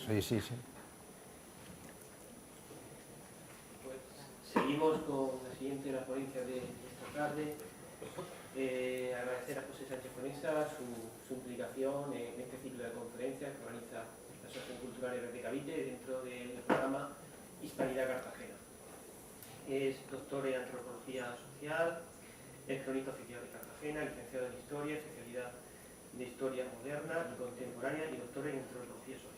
Sí, sí, sí. Pues seguimos con la siguiente de la ponencia de esta tarde. Agradecer a José Sánchez Conesa su implicación en este ciclo de conferencias que organiza la Asociación Cultural de Cavite dentro del programa Hispanidad Cartagena. Es doctor en Antropología Social, es cronista oficial de Cartagena, licenciado en Historia, especialidad de Historia Moderna y Contemporánea y doctor en Antropología Social.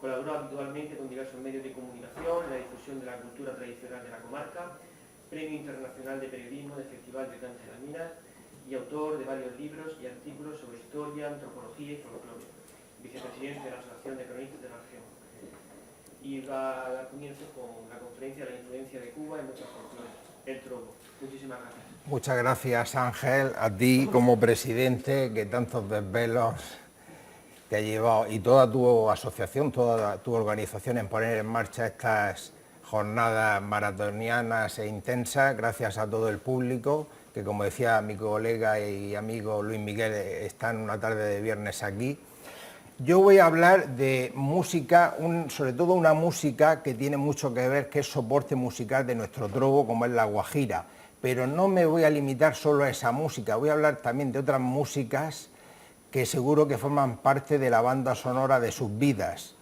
Colaboró habitualmente con diversos medios de comunicación en la difusión de la cultura tradicional de la comarca, Premio Internacional de Periodismo del Festival de Cancha de las Minas y autor de varios libros y artículos sobre historia, antropología y folclore, vicepresidente de la Asociación de Cronistas de la Región. Y va a dar comienzo con la conferencia de la influencia de Cuba en nuestro folclore, el trobo. Muchísimas gracias. Muchas gracias, Ángel, a ti como presidente, que tantos desvelos te ha llevado, y toda tu asociación, toda tu organización en poner en marcha estas jornadas maratonianas e intensas, gracias a todo el público, que como decía mi colega y amigo Luis Miguel, está en una tarde de viernes aquí. Yo voy a hablar de música, sobre todo una música que tiene mucho que ver, que es soporte musical de nuestro trobo, como es la guajira. Pero no me voy a limitar solo a esa música, voy a hablar también de otras músicas que seguro que forman parte de la banda sonora de sus vidas.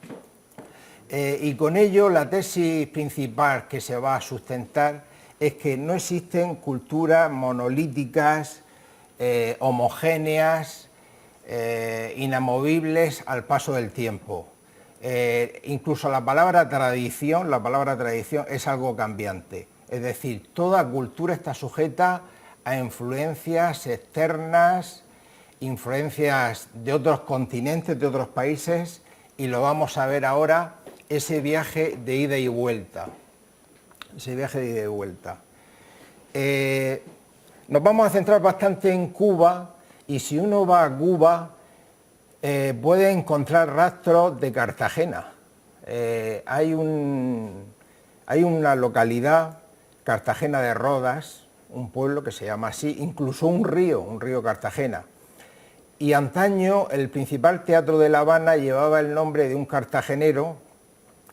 Y con ello la tesis principal que se va a sustentar es que no existen culturas monolíticas, homogéneas, inamovibles al paso del tiempo. Incluso la palabra tradición es algo cambiante. Es decir, toda cultura está sujeta a influencias externas, influencias de otros continentes, de otros países, y lo vamos a ver ahora, ese viaje de ida y vuelta. Nos vamos a centrar bastante en Cuba, y si uno va a Cuba, puede encontrar rastros de Cartagena. Hay una localidad, Cartagena de Rodas, un pueblo que se llama así, incluso un río Cartagena. Y antaño el principal teatro de La Habana llevaba el nombre de un cartagenero,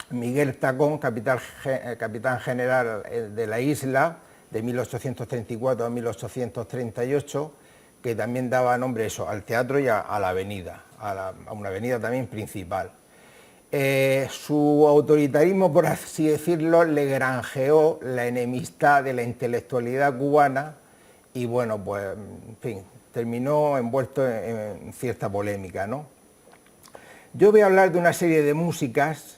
Miguel Tacón, capitán general de la isla, de 1834 a 1838, que también daba nombre al teatro y a la avenida, a una avenida también principal. Su autoritarismo, por así decirlo, le granjeó la enemistad de la intelectualidad cubana y bueno, pues, en fin, terminó envuelto en cierta polémica, ¿no? Yo voy a hablar de una serie de músicas,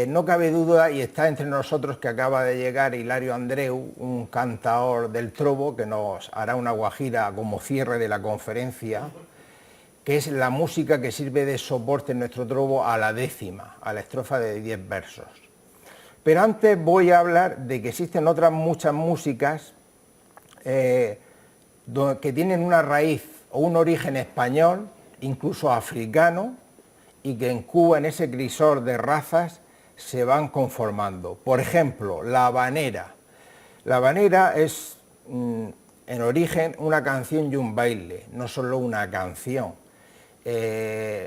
no cabe duda, y está entre nosotros que acaba de llegar Hilario Andreu, un cantador del trobo, que nos hará una guajira como cierre de la conferencia, que es la música que sirve de soporte en nuestro trobo a la décima, a la estrofa de 10 versos. Pero antes voy a hablar de que existen otras muchas músicas que tienen una raíz o un origen español, incluso africano, y que en Cuba, en ese crisol de razas, se van conformando. Por ejemplo, la habanera. La habanera es, en origen, una canción y un baile, no solo una canción.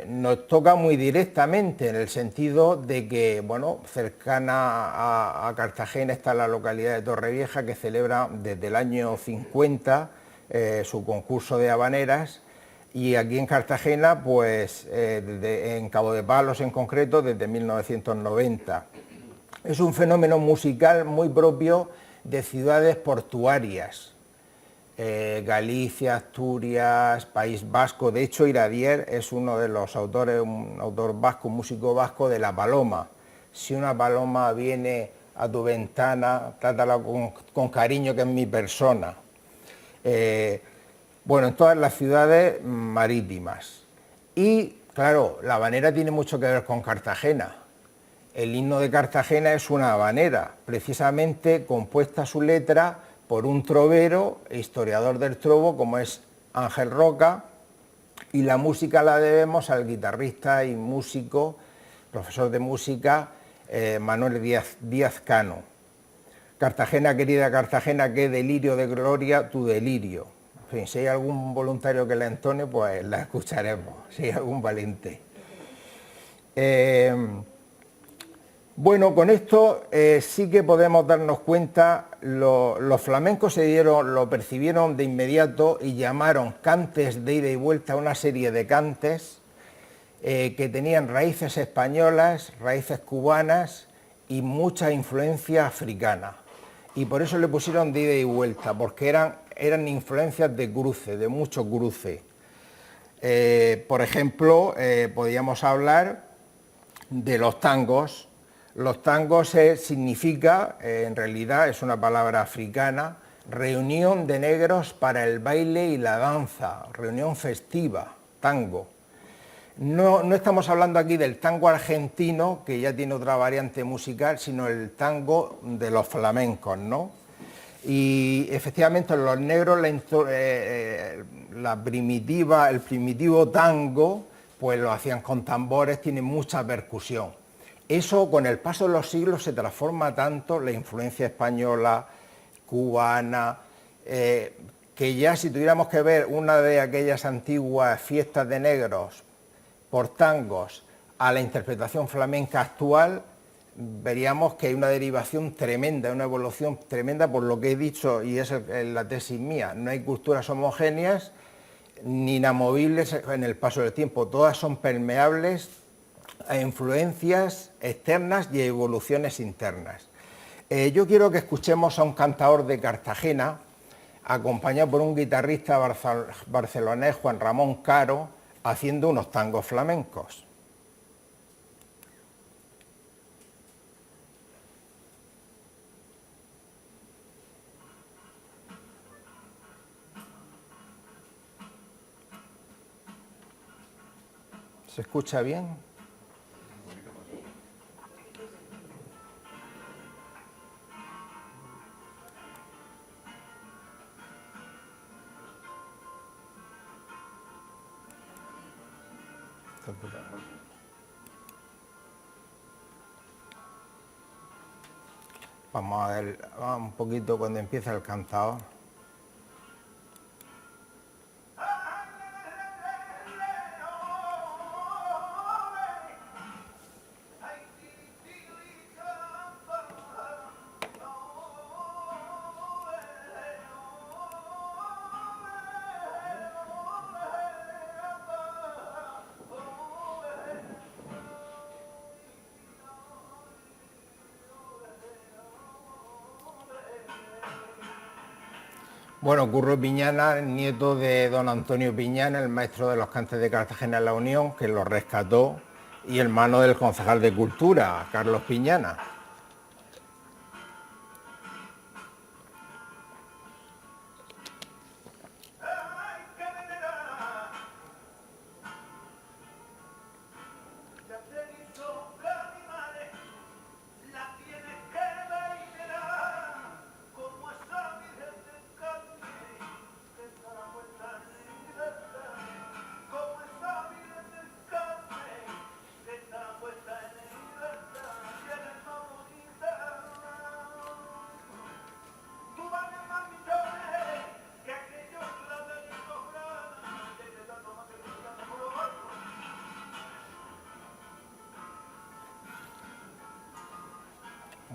Nos toca muy directamente en el sentido de que, bueno, cercana a Cartagena está la localidad de Torrevieja, que celebra desde el año 50 su concurso de habaneras, y aquí en Cartagena, pues en Cabo de Palos en concreto, desde 1990. Es un fenómeno musical muy propio de ciudades portuarias, Galicia, Asturias, País Vasco. De hecho, Iradier es uno de los autores, un autor vasco, un músico vasco de La Paloma. Si una paloma viene a tu ventana, trátala con cariño, que es mi persona. Bueno, en todas las ciudades marítimas. Y, claro, la habanera tiene mucho que ver con Cartagena. El himno de Cartagena es una habanera, precisamente compuesta su letra por un trovero e historiador del trobo como es Ángel Roca, y la música la debemos al guitarrista y músico, profesor de música, Manuel Díaz Cano. Cartagena, querida Cartagena, qué delirio de gloria tu delirio. En fin, si hay algún voluntario que la entone, pues la escucharemos, si hay algún valiente. Bueno, con esto sí que podemos darnos cuenta, los flamencos lo percibieron de inmediato y llamaron cantes de ida y vuelta a una serie de cantes que tenían raíces españolas, raíces cubanas y mucha influencia africana. Y por eso le pusieron de ida y vuelta, porque eran influencias de cruce, de mucho cruce. Por ejemplo, podríamos hablar de los tangos. Los tangos significa, en realidad es una palabra africana, reunión de negros para el baile y la danza, reunión festiva, tango. No estamos hablando aquí del tango argentino, que ya tiene otra variante musical, sino el tango de los flamencos, ¿no? Y efectivamente los negros, el primitivo tango, pues lo hacían con tambores, tiene mucha percusión. Eso con el paso de los siglos se transforma tanto, la influencia española, cubana, que ya si tuviéramos que ver una de aquellas antiguas fiestas de negros por tangos a la interpretación flamenca actual, veríamos que hay una derivación tremenda, una evolución tremenda por lo que he dicho, y es la tesis mía. No hay culturas homogéneas ni inamovibles en el paso del tiempo, todas son permeables a influencias externas y evoluciones internas. Yo quiero que escuchemos a un cantador de Cartagena, acompañado por un guitarrista barcelonés, Juan Ramón Caro, haciendo unos tangos flamencos. ¿Se escucha bien? Vamos a ver un poquito cuando empieza el cantador. Bueno, Curro Piñana, nieto de don Antonio Piñana, el maestro de los cantes de Cartagena en la Unión, que lo rescató, y hermano del concejal de Cultura, Carlos Piñana.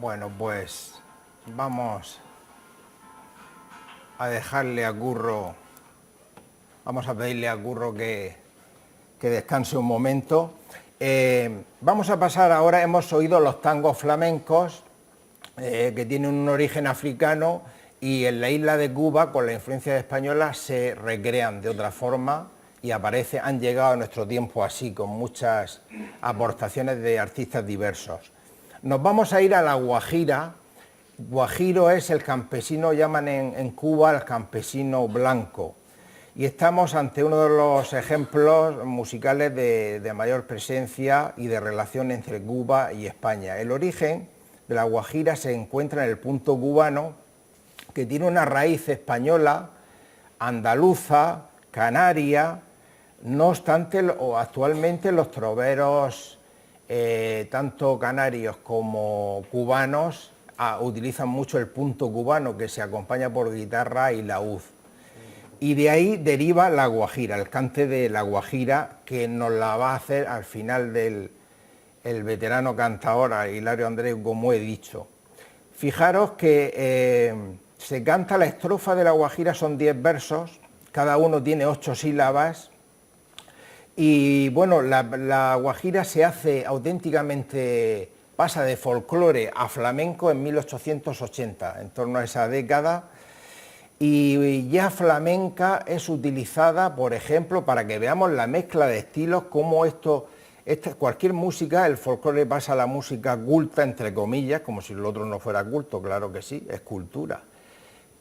Bueno, pues vamos a dejarle a Curro, vamos a pedirle a Curro que descanse un momento. Vamos a pasar ahora, hemos oído los tangos flamencos, que tienen un origen africano, y en la isla de Cuba, con la influencia española, se recrean de otra forma y han llegado a nuestro tiempo así, con muchas aportaciones de artistas diversos. Nos vamos a ir a la guajira. Guajiro es el campesino, llaman en Cuba el campesino blanco. Y estamos ante uno de los ejemplos musicales de mayor presencia y de relación entre Cuba y España. El origen de la guajira se encuentra en el punto cubano, que tiene una raíz española, andaluza, canaria. No obstante, actualmente los troveros, tanto canarios como cubanos, utilizan mucho el punto cubano, que se acompaña por guitarra y laúd. Y de ahí deriva la guajira, el cante de la guajira, que nos la va a hacer al final del el veterano cantaor Hilario Andreu, como he dicho. Fijaros que se canta la estrofa de la Guajira, son 10 versos, cada uno tiene 8 sílabas, y bueno, la Guajira se hace auténticamente, pasa de folclore a flamenco en 1880, en torno a esa década, y ya flamenca es utilizada, por ejemplo, para que veamos la mezcla de estilos, como cualquier música, el folclore pasa a la música culta, entre comillas, como si lo otro no fuera culto, claro que sí, es cultura.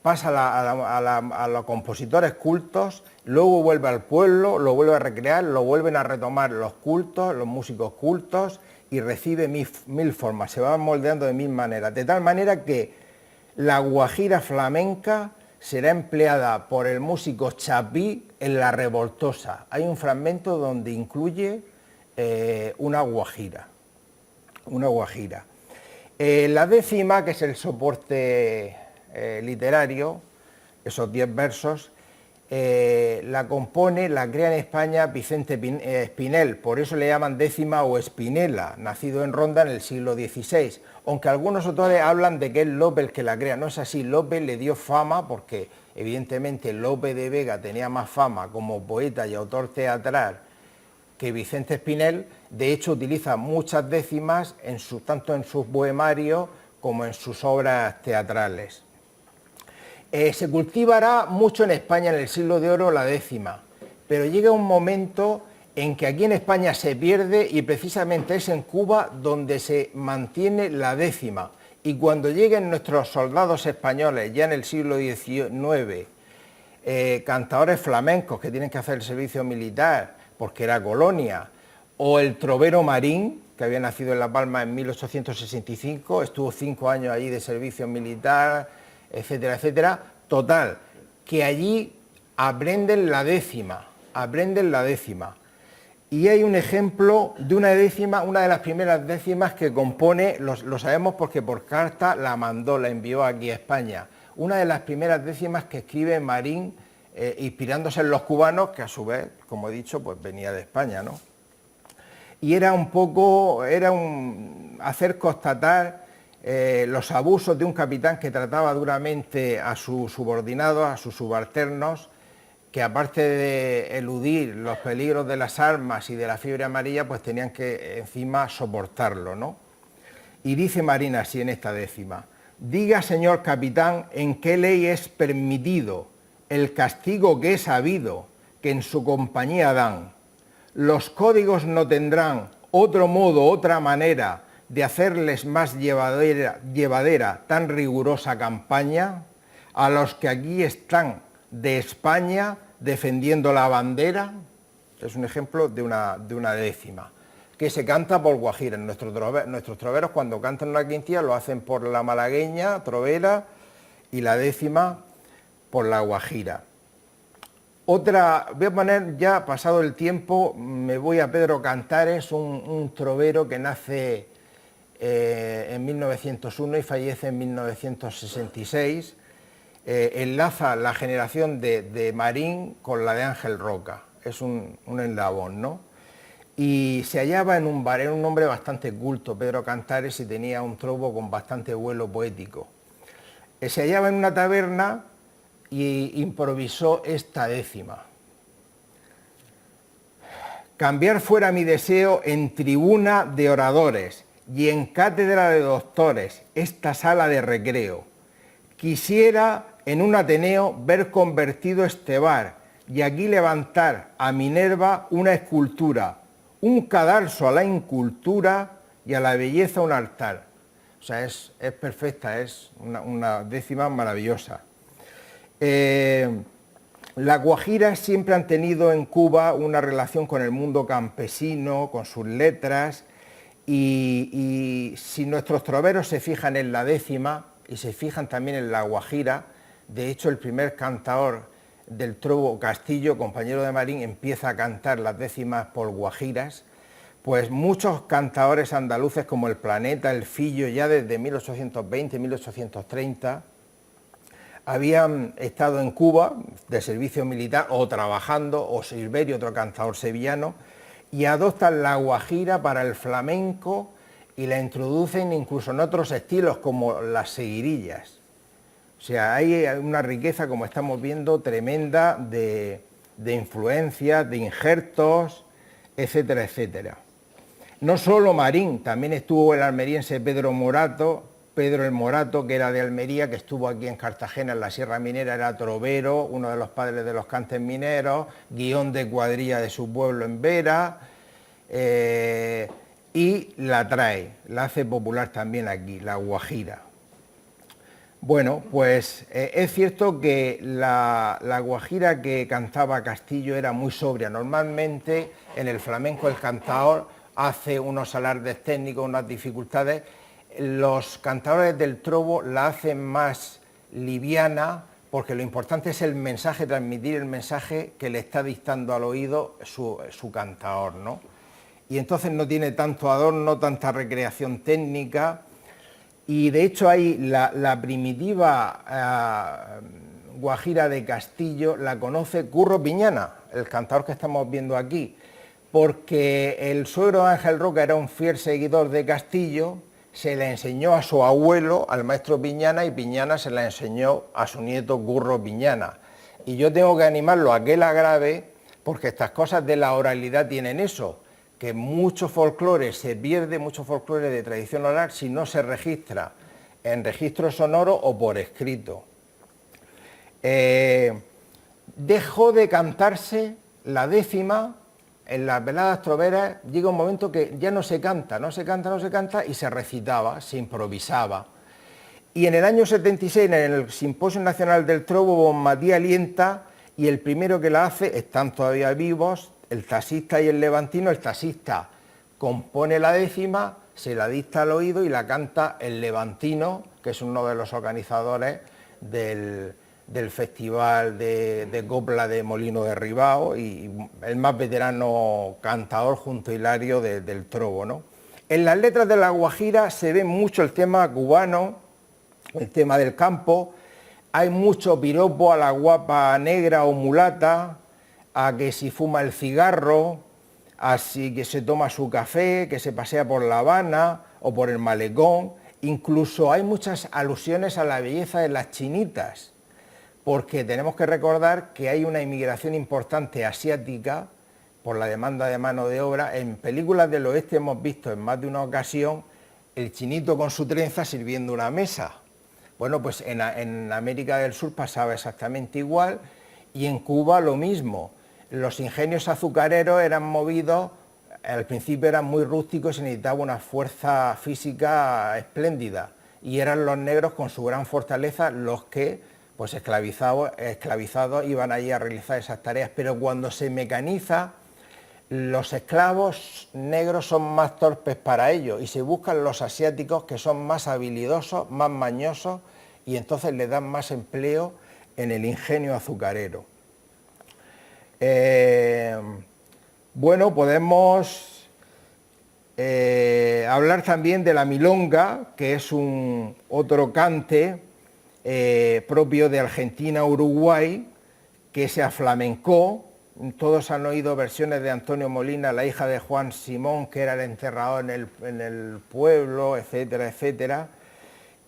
Pasa a los compositores cultos, luego vuelve al pueblo, lo vuelve a recrear, lo vuelven a retomar los cultos, los músicos cultos, y recibe mil formas, se van moldeando de mil maneras, de tal manera que la guajira flamenca será empleada por el músico Chapí en La Revoltosa. Hay un fragmento donde incluye una guajira. La décima, que es el soporte literario, esos 10 versos, la crea en España Vicente Espinel, por eso le llaman décima o Espinela, nacido en Ronda en el siglo XVI, aunque algunos autores hablan de que es Lope el que la crea. No es así, Lope le dio fama porque evidentemente Lope de Vega tenía más fama como poeta y autor teatral que Vicente Espinel. De hecho utiliza muchas décimas tanto en sus poemarios como en sus obras teatrales. Se cultivará mucho en España en el siglo de oro la décima, pero llega un momento en que aquí en España se pierde y precisamente es en Cuba donde se mantiene la décima. Y cuando lleguen nuestros soldados españoles, ya en el siglo XIX, cantadores flamencos que tienen que hacer el servicio militar porque era colonia, o el trovero Marín, que había nacido en La Palma en 1865, estuvo 5 años allí de servicio militar, etcétera, etcétera. Total, que allí aprenden la décima. Y hay un ejemplo de una décima, una de las primeras décimas que compone, lo sabemos porque por carta la mandó, la envió aquí a España. Una de las primeras décimas que escribe Marín, inspirándose en los cubanos, que a su vez, como he dicho, pues venía de España, ¿no? Y era hacer constatar los abusos de un capitán que trataba duramente a sus subordinados, a sus subalternos, que aparte de eludir los peligros de las armas y de la fiebre amarilla, pues tenían que encima soportarlo, ¿no? Y dice Marín así en esta décima: diga, señor capitán, en qué ley es permitido el castigo que es sabido que en su compañía dan. Los códigos no tendrán otro modo, otra manera de hacerles más llevadera tan rigurosa campaña a los que aquí están de España defendiendo la bandera. Es un ejemplo de una décima que se canta por guajira. Nuestros troveros cuando cantan una quintilla lo hacen por la malagueña, trovera, y la décima por la guajira. Otra, voy a poner, ya pasado el tiempo, me voy a Pedro Cantares, un trovero que nace en 1901 y fallece en 1966. Enlaza la generación de Marín con la de Ángel Roca, es un eslabón, ¿no? Y se hallaba en un bar, era un hombre bastante culto, Pedro Cantares, y tenía un trobo con bastante vuelo poético. Se hallaba en una taberna y improvisó esta décima. Cambiar fuera mi deseo en tribuna de oradores y en cátedra de doctores esta sala de recreo. Quisiera en un Ateneo ver convertido este bar y aquí levantar a Minerva una escultura, un cadalso a la incultura y a la belleza un altar. O sea, es perfecta, es una décima maravillosa. Las guajiras siempre han tenido en Cuba una relación con el mundo campesino, con sus letras, y si nuestros troveros se fijan en la décima y se fijan también en la guajira, de hecho el primer cantador del trovo, Castillo, compañero de Marín, empieza a cantar las décimas por guajiras, pues muchos cantadores andaluces como El Planeta, El Fillo, ya desde 1820, 1830, habían estado en Cuba de servicio militar o trabajando, o Silverio, otro cantador sevillano, y adoptan la guajira para el flamenco y la introducen incluso en otros estilos como las seguirillas. O sea, hay una riqueza, como estamos viendo, tremenda de influencias, de injertos, etcétera, etcétera. No solo Marín, también estuvo el almeriense Pedro el Morato, que era de Almería, que estuvo aquí en Cartagena, en la Sierra Minera, era trovero, uno de los padres de los cantes mineros, guión de cuadrilla de su pueblo en Vera, y la trae, la hace popular también aquí, la guajira. Bueno, pues es cierto que la guajira que cantaba Castillo era muy sobria. Normalmente en el flamenco el cantador hace unos alardes técnicos, unas dificultades. Los cantadores del trobo la hacen más liviana porque lo importante es el mensaje, transmitir el mensaje que le está dictando al oído su cantador, ¿no? Y entonces no tiene tanto adorno, tanta recreación técnica. Y de hecho hay la primitiva guajira de Castillo la conoce Curro Piñana, el cantador que estamos viendo aquí, porque el suegro de Ángel Roca era un fiel seguidor de Castillo, se la enseñó a su abuelo, al maestro Piñana, y Piñana se la enseñó a su nieto Curro Piñana. Y yo tengo que animarlo a que la grabe, porque estas cosas de la oralidad tienen eso, que mucho folclore se pierde, mucho folclore de tradición oral, si no se registra en registro sonoro o por escrito. Dejó de cantarse la décima en las veladas troveras, llega un momento que ya no se canta, y se recitaba, se improvisaba. Y en el año 76, en el Simposio Nacional del Trobo, Matías Lienta, y el primero que la hace, están todavía vivos, el taxista y el levantino. El taxista compone la décima, se la dicta al oído y la canta el levantino, que es uno de los organizadores del Festival de Copla de Molino de Ribao y el más veterano cantador junto a Hilario del trobo, ¿no? En las letras de la guajira se ve mucho el tema cubano, el tema del campo, hay mucho piropo a la guapa negra o mulata, a que si fuma el cigarro, así que se toma su café, que se pasea por La Habana o por el malecón. Incluso hay muchas alusiones a la belleza de las chinitas, porque tenemos que recordar que hay una inmigración importante asiática por la demanda de mano de obra. En películas del oeste hemos visto en más de una ocasión el chinito con su trenza sirviendo una mesa. Bueno, pues en América del Sur pasaba exactamente igual y en Cuba lo mismo. Los ingenios azucareros eran movidos, al principio eran muy rústicos y necesitaban una fuerza física espléndida, y eran los negros con su gran fortaleza los que, pues esclavizados, iban allí a realizar esas tareas. Pero cuando se mecaniza, los esclavos negros son más torpes para ello y se buscan los asiáticos, que son más habilidosos, más mañosos, y entonces le dan más empleo en el ingenio azucarero. Bueno, podemos hablar también de la milonga, que es otro cante propio de Argentina, Uruguay, que se aflamencó. Todos han oído versiones de Antonio Molina, la hija de Juan Simón, que era el enterrador en el pueblo, etcétera, etcétera.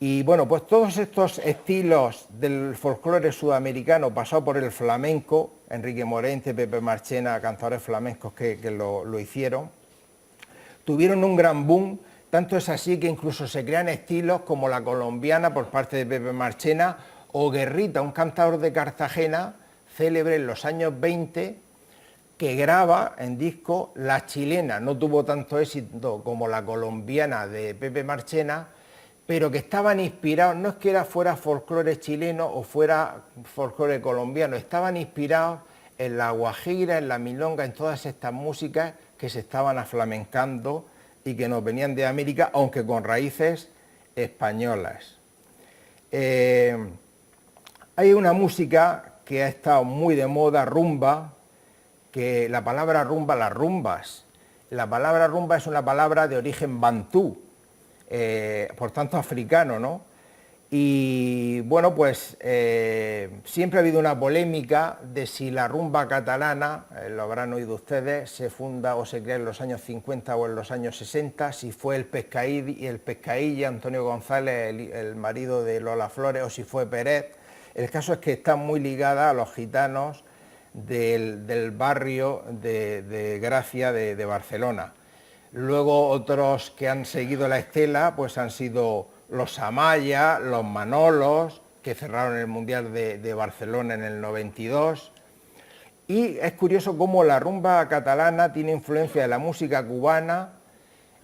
Y bueno, pues todos estos estilos del folclore sudamericano pasado por el flamenco, Enrique Morente, Pepe Marchena, cantadores flamencos que lo hicieron, tuvieron un gran boom. Tanto es así que incluso se crean estilos como la colombiana por parte de Pepe Marchena, o Guerrita, un cantador de Cartagena, célebre en los años 20, que graba en disco la chilena. No tuvo tanto éxito como la colombiana de Pepe Marchena, pero que estaban inspirados, no es que fuera folclore chileno o fuera folclore colombiano, estaban inspirados en la guajira, en la milonga, en todas estas músicas que se estaban aflamencando y que nos venían de América, aunque con raíces españolas. Hay una música que ha estado muy de moda, rumba, que la palabra rumba, las rumbas, la palabra rumba es una palabra de origen bantú, por tanto africano, ¿no? Y bueno, pues siempre ha habido una polémica de si la rumba catalana, lo habrán oído ustedes, se funda o se crea en los años 50 o en los años 60, si fue el Pescailla, Antonio González, el marido de Lola Flores, o si fue Pérez. El caso es que está muy ligada a los gitanos del barrio de Gracia de Barcelona. Luego otros que han seguido la estela pues han sido los Amaya, los Manolos, que cerraron el Mundial de Barcelona en el 92. Y es curioso cómo la rumba catalana tiene influencia de la música cubana,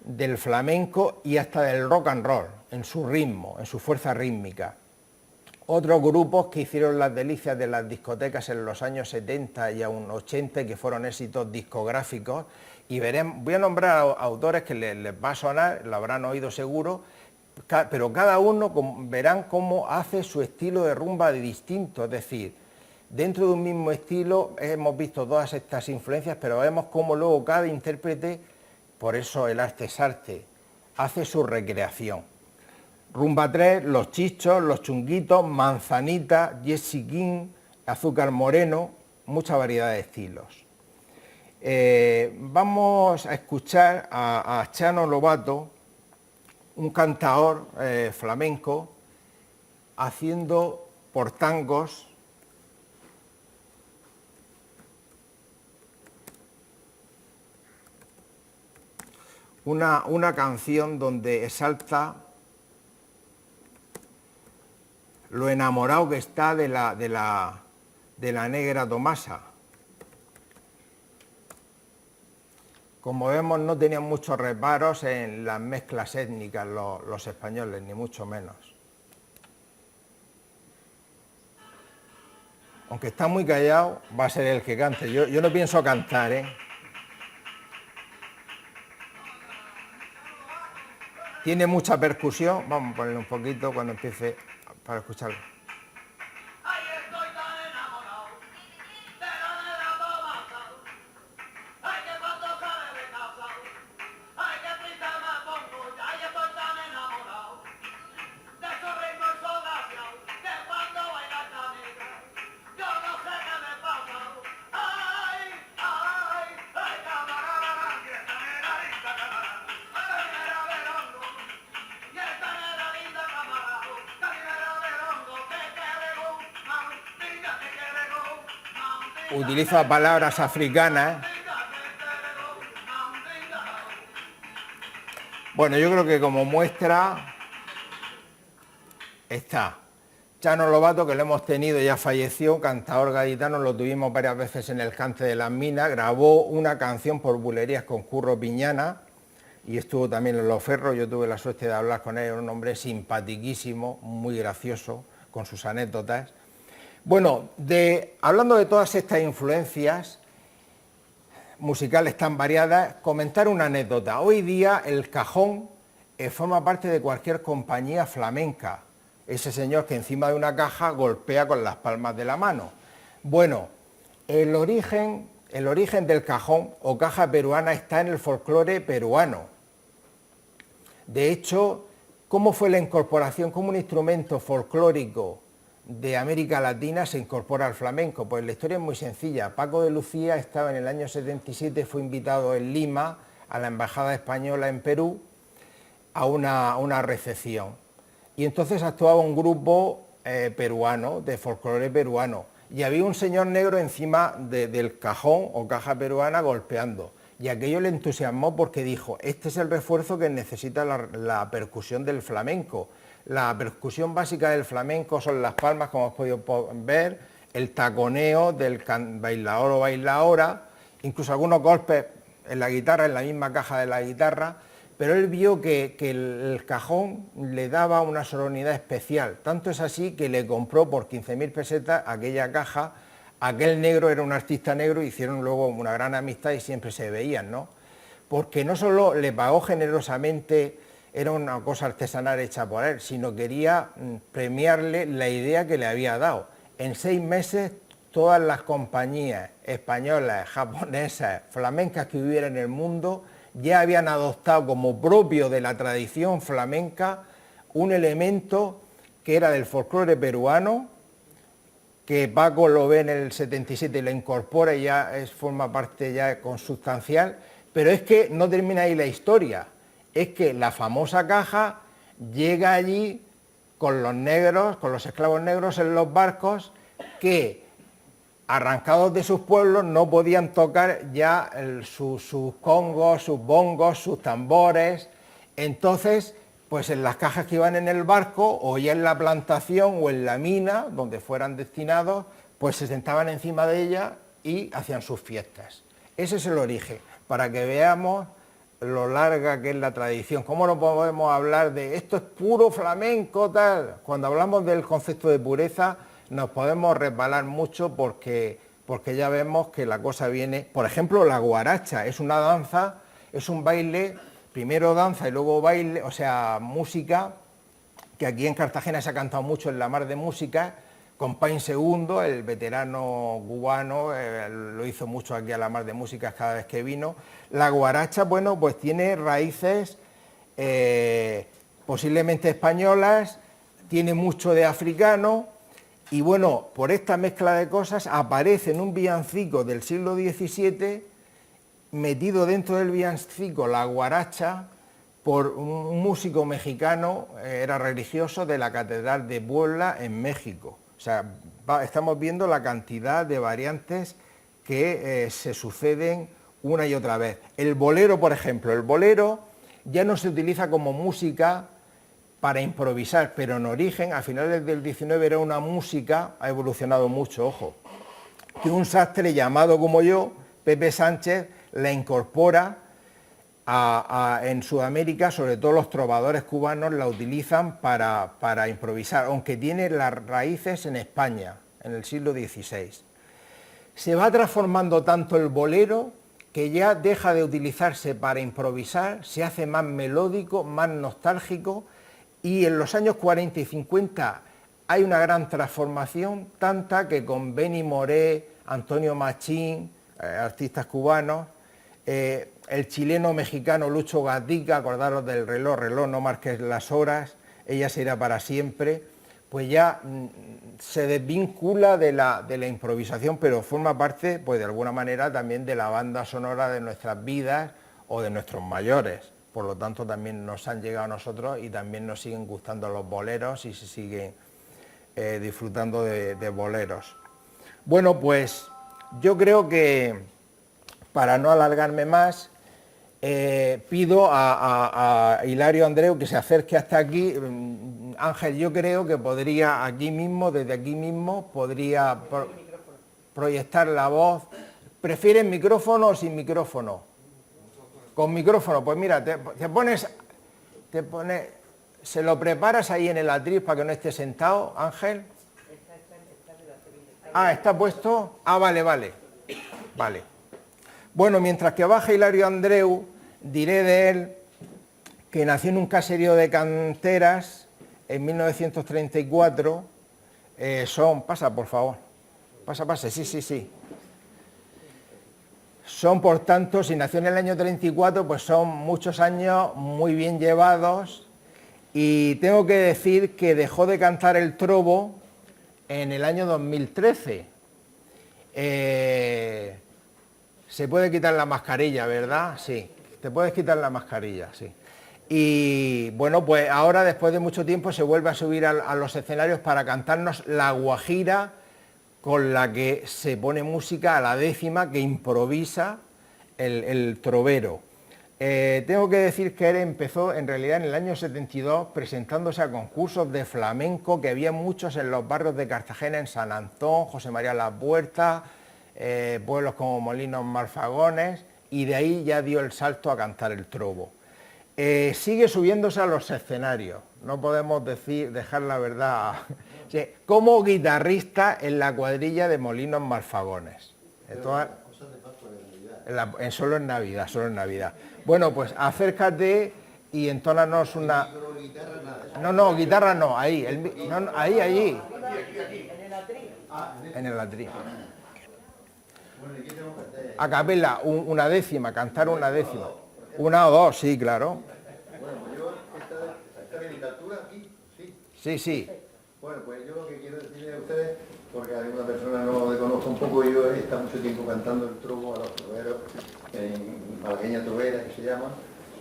del flamenco y hasta del rock and roll, en su ritmo, en su fuerza rítmica. Otros grupos que hicieron las delicias de las discotecas en los años 70 y aún 80, que fueron éxitos discográficos, y voy a nombrar autores que les va a sonar, lo habrán oído seguro, pero cada uno verán cómo hace su estilo de rumba distinto, es decir, dentro de un mismo estilo hemos visto todas estas influencias, pero vemos cómo luego cada intérprete, por eso el arte es arte, hace su recreación. Rumba 3, Los Chichos, Los Chunguitos, Manzanita, Jesse King, Azúcar Moreno, mucha variedad de estilos. Vamos a escuchar a Chano Lobato, un cantador flamenco, haciendo por tangos una canción donde exalta lo enamorado que está de la negra Tomasa. Como vemos, no tenían muchos reparos en las mezclas étnicas los españoles, ni mucho menos. Aunque está muy callado, va a ser el que cante. Yo no pienso cantar, ¿eh? Tiene mucha percusión. Vamos a ponerle un poquito cuando empiece para escucharlo. Utiliza palabras africanas. Bueno, yo creo que como muestra está Chano Lobato, que lo hemos tenido, ya falleció, cantador gaditano, lo tuvimos varias veces en el Cante de las Minas, grabó una canción por bulerías con Curro Piñana y estuvo también en Los Ferros. Yo tuve la suerte de hablar con él, un hombre simpaticísimo, muy gracioso, con sus anécdotas. Bueno, hablando de todas estas influencias musicales tan variadas, comentar una anécdota. Hoy día el cajón forma parte de cualquier compañía flamenca. Ese señor que encima de una caja golpea con las palmas de la mano. Bueno, el origen del cajón o caja peruana está en el folclore peruano. De hecho, ¿cómo fue la incorporación? ¿Cómo un instrumento folclórico de América Latina se incorpora al flamenco? Pues la historia es muy sencilla. Paco de Lucía estaba en el año 77, fue invitado en Lima a la Embajada Española en Perú a una recepción. Y entonces actuaba un grupo peruano, de folclore peruano, y había un señor negro encima del cajón o caja peruana golpeando. Y aquello le entusiasmó porque dijo, este es el refuerzo que necesita la percusión del flamenco. La percusión básica del flamenco son las palmas, como habéis podido ver, el taconeo del bailador o bailadora, incluso algunos golpes en la guitarra, en la misma caja de la guitarra, pero él vio que el cajón le daba una sonoridad especial. Tanto es así que le compró por 15.000 pesetas aquella caja. Aquel negro era un artista negro, hicieron luego una gran amistad y siempre se veían, ¿no? Porque no solo le pagó generosamente, era una cosa artesanal hecha por él, sino quería premiarle la idea que le había dado. En 6 meses todas las compañías españolas, japonesas, flamencas que hubiera en el mundo ya habían adoptado como propio de la tradición flamenca un elemento que era del folclore peruano, que Paco lo ve en el 77 y lo incorpora y ya forma parte ya consustancial, pero es que no termina ahí la historia, es que la famosa caja llega allí con los negros, con los esclavos negros en los barcos, que arrancados de sus pueblos no podían tocar ya sus congos, sus bongos, sus tambores. Entonces, pues en las cajas que iban en el barco o ya en la plantación o en la mina, donde fueran destinados, pues se sentaban encima de ella y hacían sus fiestas. Ese es el origen, para que veamos lo larga que es la tradición. ¿Cómo no podemos hablar de esto es puro flamenco, tal? Cuando hablamos del concepto de pureza nos podemos resbalar mucho porque ya vemos que la cosa viene... Por ejemplo, la guaracha es una danza, es un baile, primero danza y luego baile, o sea, música, que aquí en Cartagena se ha cantado mucho en la Mar de Música, con Pain II, el veterano cubano, lo hizo mucho aquí a la Mar de Música cada vez que vino. La guaracha, bueno, pues tiene raíces posiblemente españolas, tiene mucho de africano, y bueno, por esta mezcla de cosas aparece en un villancico del siglo XVII, metido dentro del villancico la guaracha, por un músico mexicano, era religioso, de la Catedral de Puebla en México. O sea, estamos viendo la cantidad de variantes que se suceden una y otra vez. El bolero, por ejemplo, el bolero ya no se utiliza como música para improvisar, pero en origen, a finales del XIX, era una música, ha evolucionado mucho, ojo, que un sastre llamado como yo, Pepe Sánchez, la incorpora en Sudamérica, sobre todo los trovadores cubanos la utilizan para improvisar, aunque tiene las raíces en España, en el siglo XVI. Se va transformando tanto el bolero que ya deja de utilizarse para improvisar, se hace más melódico, más nostálgico, y en los años 40 y 50 hay una gran transformación, tanta que con Benny Moré, Antonio Machín, artistas cubanos, el chileno mexicano Lucho Gatica, acordaros del reloj, no marques las horas, ella se irá para siempre, pues ya se desvincula de la improvisación, pero forma parte, pues de alguna manera, también de la banda sonora de nuestras vidas o de nuestros mayores. Por lo tanto, también nos han llegado a nosotros y también nos siguen gustando los boleros y se siguen disfrutando de boleros. Bueno, pues yo creo que, para no alargarme más, pido a Hilario Andreu que se acerque hasta aquí. Ángel, yo creo que podría aquí mismo, desde aquí mismo, podría proyectar la voz. ¿Prefieres micrófono o sin micrófono? Con micrófono, pues mira, te pones, se lo preparas ahí en el atril para que no esté sentado, Ángel. Ah, ¿está puesto? Ah, vale. Bueno, mientras que baja Hilario Andreu, diré de él que nació en un caserío de Canteras en 1934. Pasa, por favor. Pasa, sí. Son, por tanto, si nació en el año 34, pues son muchos años muy bien llevados, y tengo que decir que dejó de cantar el trobo en el año 2013. Se puede quitar la mascarilla, ¿verdad? Sí, te puedes quitar la mascarilla, sí. Y bueno, pues ahora, después de mucho tiempo, se vuelve a subir a los escenarios para cantarnos La Guajira, con la que se pone música a la décima, que improvisa el trovero. Tengo que decir que él empezó en realidad en el año 72 presentándose a concursos de flamenco, que había muchos en los barrios de Cartagena, en San Antón, José María Las Huertas, pueblos como Molinos Malfagones, y de ahí ya dio el salto a cantar el trobo. Sigue subiéndose a los escenarios, no podemos dejar la verdad, como guitarrista en la cuadrilla de Molinos Malfagones. Solo en Navidad. Bueno, pues acércate y entónanos una... No, guitarra no, ahí, allí. En el atril. A capela, una décima, cantar una décima. Una o dos, sí, claro. Sí. Bueno, pues yo lo que quiero decirle a ustedes, porque alguna persona no le conozco un poco, yo he estado mucho tiempo cantando el trobo a los troveros, en Malagueña Trovera, que se llama,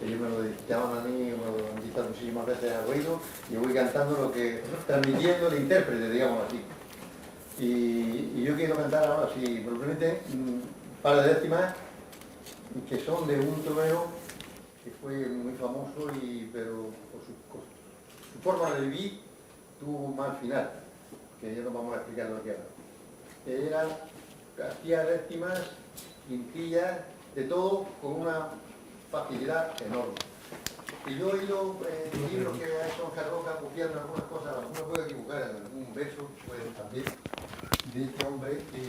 ellos me lo llaman a mí, me lo han dicho muchísimas veces al oído, y voy cantando lo que, transmitiendo el intérprete, digamos así. Y yo quiero cantar ahora, si me lo permiten, un par de décimas que son de un trovero que fue muy famoso, pero por su forma de vivir tuvo un mal final, que ya no vamos a explicar lo que era. Hacía décimas, quintillas, de todo con una facilidad enorme. Y yo he oído libros que ha hecho Oscar Roca copiando algunas cosas, algunos puedo equivocar en algún verso, pues también, de este hombre que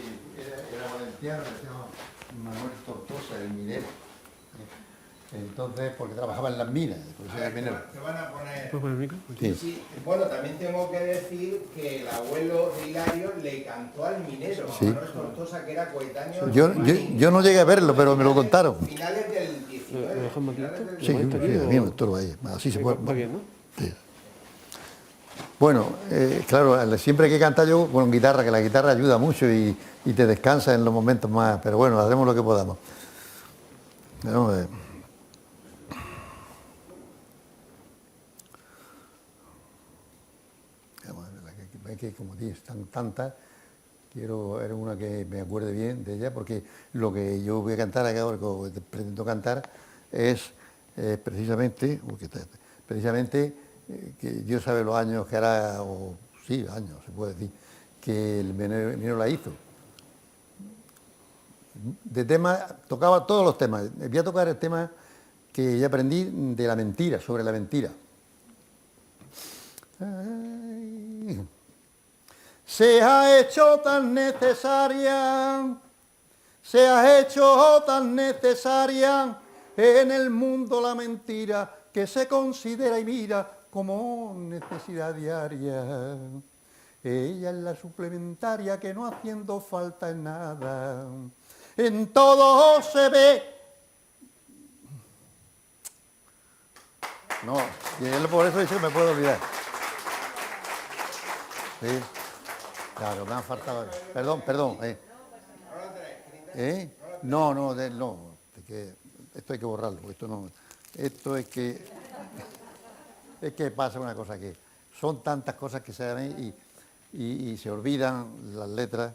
era valenciano, que se llama Manuel Tortosa, el minero. Entonces, porque trabajaba en las minas, por eso era minero. Te van a poner... ¿Puedo poner el micro? Sí. Sí, bueno, también tengo que decir que el abuelo de Hilario le cantó al minero, Sí. Manuel Tortosa, que era coetáneo. Yo no llegué a verlo, pero me lo contaron. Finales del ¿Lo 19. dejamos aquí? finales del Sí, ¿Está aquí bien, o- el toro ahí, así se puede. Está bien, ¿no? Sí. Bueno, claro, siempre hay que cantar yo con guitarra, que la guitarra ayuda mucho y te descansa en los momentos más, pero bueno, haremos lo que podamos. Vamos a ver. Que como tienes tantas, quiero era una que me acuerde bien de ella, porque lo que yo voy a cantar acá, o que pretendo cantar, es precisamente, que Dios sabe los años que hará, o sí, años se puede decir, que el minero la hizo. De tema, tocaba todos los temas. Voy a tocar el tema que ya aprendí de la mentira, sobre la mentira. Ay. Se ha hecho tan necesaria en el mundo la mentira, que se considera y mira como necesidad diaria. Ella es la suplementaria que no haciendo falta en nada, en todo se ve. No, y él por eso dice que me puedo olvidar. Sí. Claro, me han faltado. Perdón. No, esto hay que borrarlo. Esto es que pasa una cosa, que son tantas cosas que se dan y se olvidan las letras.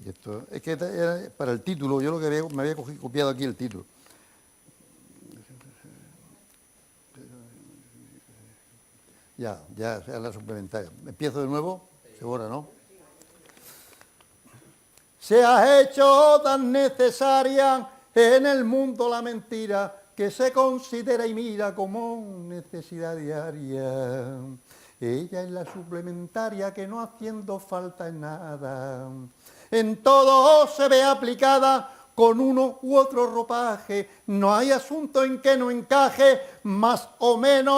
Y esto es que era para el título, yo lo que me había copiado aquí el título. Ya es la suplementaria. Empiezo de nuevo, seguro, ¿no? Se ha hecho tan necesaria en el mundo la mentira, que se considera y mira como necesidad diaria. Ella es la suplementaria que no haciendo falta en nada, en todo se ve aplicada con uno u otro ropaje, no hay asunto en que no encaje, más o menos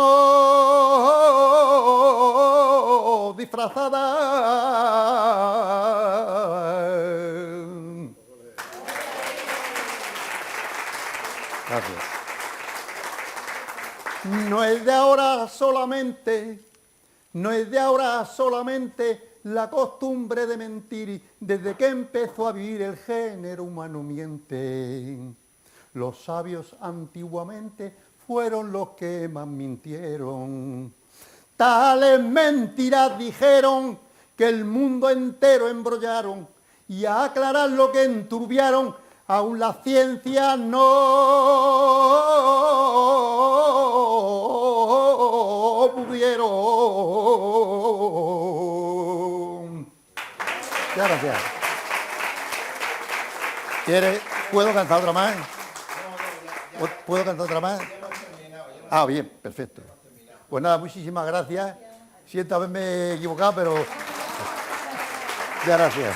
disfrazada. Gracias. No es de ahora solamente la costumbre de mentir, desde que empezó a vivir el género humano miente. Los sabios antiguamente fueron los que más mintieron. Tales mentiras dijeron que el mundo entero embrollaron, y a aclarar lo que enturbiaron, aún la ciencia no pudieron. Gracias. ¿Puedo cantar otra más? ¿Puedo cantar otra más? Ah, bien, perfecto. Pues nada, muchísimas gracias. Siento haberme equivocado, pero... Muchas gracias.